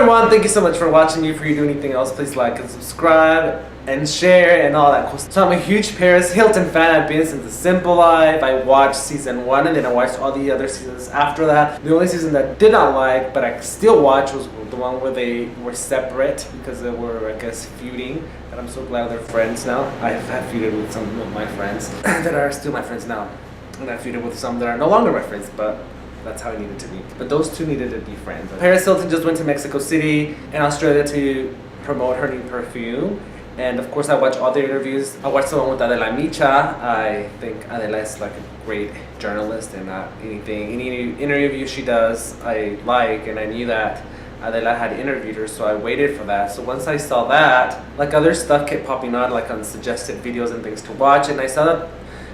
everyone, thank you so much for watching. Before you do anything else, please like and subscribe and share and all that cool stuff. So I'm a huge Paris Hilton fan. I've been since The Simple Life. I watched season 1 and then I watched all the other seasons after that. The only season that I did not like, but I still watched, was the one where they were separate because they were, I guess, feuding. And I'm so glad they're friends now. I have feuded with some of my friends that are still my friends now. And I feuded with some that are no longer my friends, but that's how it needed to be. But those two needed to be friends. Paris Hilton just went to Mexico City and Australia to promote her new perfume. And of course I watched all the interviews. I watched the one with Adela Micha. I think Adela is like a great journalist, and any interview she does I like, and I knew that Adela had interviewed her, so I waited for that. So once I saw that, like other stuff kept popping on, like on suggested videos and things to watch, and I saw that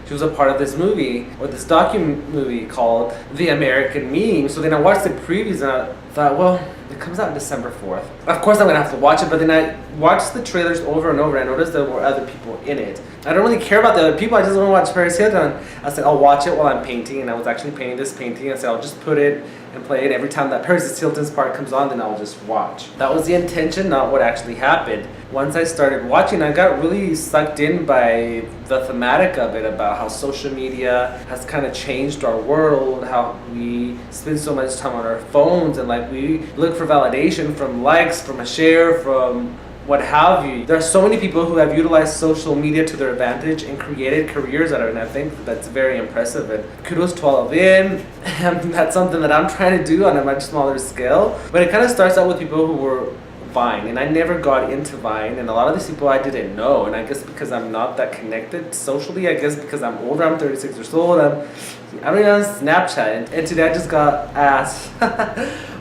she was a part of this movie, or this docu-movie called The American Meme. So then I watched the previews and I thought, well, it comes out December 4th. Of course I'm gonna have to watch it, but then I watched the trailers over and over and I noticed there were other people in it. I don't really care about the other people, I just want to watch Paris Hilton. I said, I'll watch it while I'm painting, and I was actually painting this painting. I said, I'll just put it and play it. Every time that Paris Hilton's part comes on, then I'll just watch. That was the intention, not what actually happened. Once I started watching, I got really sucked in by the thematic of it, about how social media has kind of changed our world, how we spend so much time on our phones, and like we look for validation from likes, from a share, from what have you. There are so many people who have utilized social media to their advantage and created careers out of it, and I think that's very impressive, and kudos to all of them. And that's something that I'm trying to do on a much smaller scale. But it kind of starts out with people who were Vine, and I never got into Vine, and a lot of these people I didn't know, and I guess because I'm not that connected socially, I guess because I'm older, I'm 36 years old, I don't even have Snapchat, and today I just got asked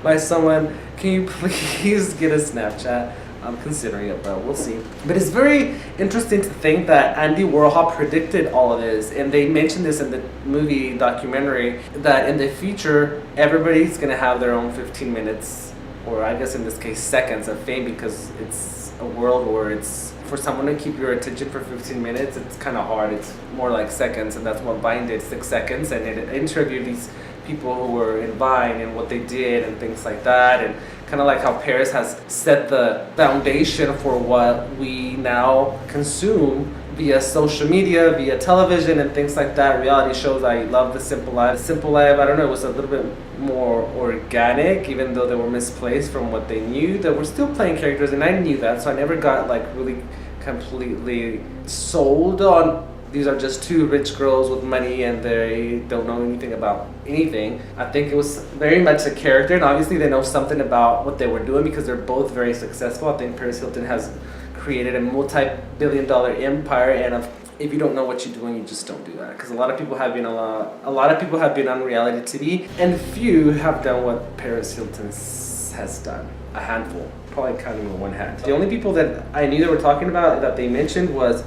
by someone, can you please get a Snapchat? I'm considering it, but we'll see. But it's very interesting to think that Andy Warhol predicted all of this, and they mentioned this in the movie documentary, that in the future everybody's gonna have their own 15 minutes, or I guess in this case seconds of fame, because it's a world where it's, for someone to keep your attention for 15 minutes, it's kind of hard. It's more like seconds, and that's what Vine did, 6 seconds, and it interviewed these people who were in Vine and what they did and things like that, and kind of like how Paris has set the foundation for what we now consume via social media, via television and things like that, reality shows. I love The Simple Life. The Simple Life, I don't know, it was a little bit more organic, even though they were misplaced from what they knew. They were still playing characters, and I knew that, so I never got like really completely sold on these are just two rich girls with money and they don't know anything about anything. I think it was very much a character, and obviously they know something about what they were doing because they're both very successful. I think Paris Hilton has created a multi-billion-dollar empire, and if you don't know what you're doing, you just don't do that. Because a lot of people have been on reality TV, and few have done what Paris Hilton has done. A handful, probably counting with one hand. The only people that I knew they were talking about that they mentioned was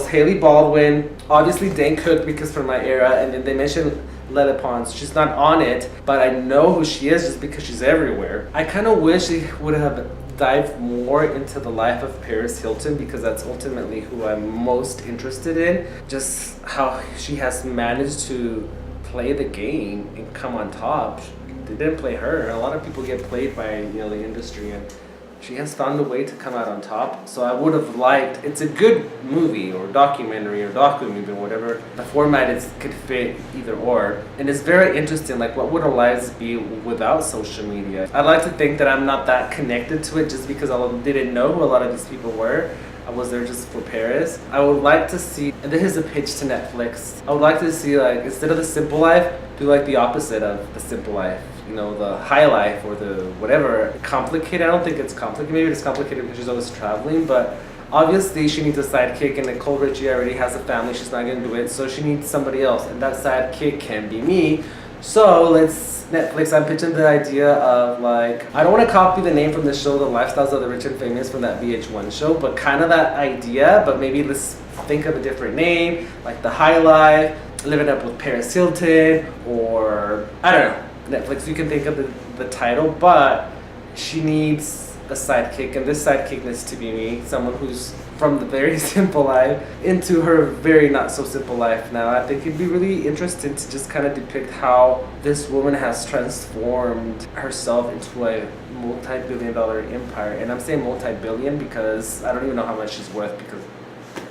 Haley Baldwin, obviously Dane Cook because from my era, and then they mentioned Lele Pons. She's not on it, but I know who she is just because she's everywhere. I kind of wish they would have dived more into the life of Paris Hilton, because that's ultimately who I'm most interested in. Just how she has managed to play the game and come on top. They didn't play her. A lot of people get played by the industry, and she has found a way to come out on top. So I would have liked, it's a good movie or documentary or docu-movie or whatever. The format could fit either or. And it's very interesting, like what would our lives be without social media? I'd like to think that I'm not that connected to it just because I didn't know who a lot of these people were. I was there just for Paris. I would like to see, and this is a pitch to Netflix, I would like to see, like, instead of The Simple Life, do like the opposite of The Simple Life. The high life or the whatever. Complicated, I don't think it's complicated. Maybe it's complicated because she's always traveling, but obviously she needs a sidekick, and Nicole Richie already has a family. She's not going to do it, so she needs somebody else, and that sidekick can be me. So Netflix, I'm pitching the idea of, like, I don't want to copy the name from the show, The Lifestyles of the Rich and Famous, from that VH1 show, but kind of that idea, but maybe let's think of a different name, like The High Life, Living Up with Paris Hilton, or I don't know. Netflix, you can think of the title, but she needs a sidekick, and this sidekick needs to be me, someone who's from the very simple life into her very not so simple life now. I think it'd be really interesting to just kind of depict how this woman has transformed herself into a multi-billion-dollar empire. And I'm saying multi-billion because I don't even know how much she's worth, because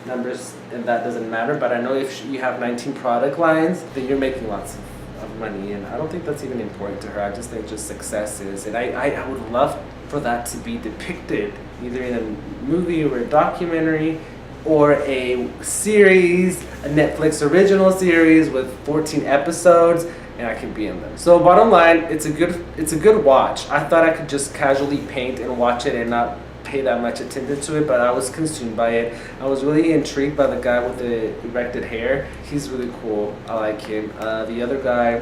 numbers and that doesn't matter, but I know if you have 19 product lines, then you're making lots of money, and I don't think that's even important to her. I just think just success is, and I would love for that to be depicted either in a movie or a documentary or a series, a Netflix original series with 14 episodes, and I can be in them. So bottom line, it's a good watch. I thought I could just casually paint and watch it and not pay that much attention to it, but I was consumed by it. I was really intrigued by the guy with the erected hair. He's really cool. I like him. The other guy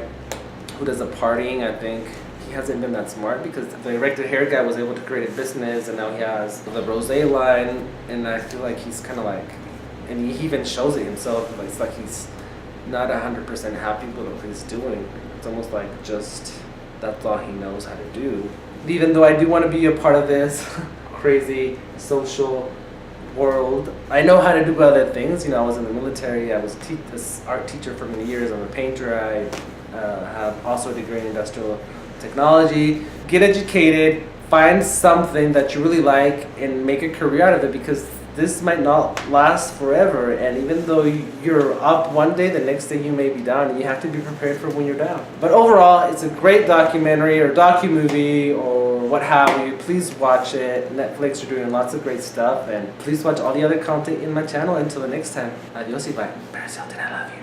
who does the partying, I think he hasn't been that smart, because the erected hair guy was able to create a business, and now he has the rosé line, and I feel like he's kind of like, and he even shows it himself. It's like he's not 100% happy with what he's doing. It's almost like just that's all he knows how to do. Even though I do want to be a part of this crazy social world, I know how to do other things. You know, I was in the military. I was an art teacher for many years. I'm a painter. I have also a degree in industrial technology. Get educated, find something that you really like, and make a career out of it, because this might not last forever. And even though you're up one day, the next day you may be down, and you have to be prepared for when you're down. But overall, it's a great documentary or docu-movie or what have you. Please watch it. Netflix are doing lots of great stuff, and please watch all the other content in my channel. Until the next time, adios y bye. Paris Hilton, I love you.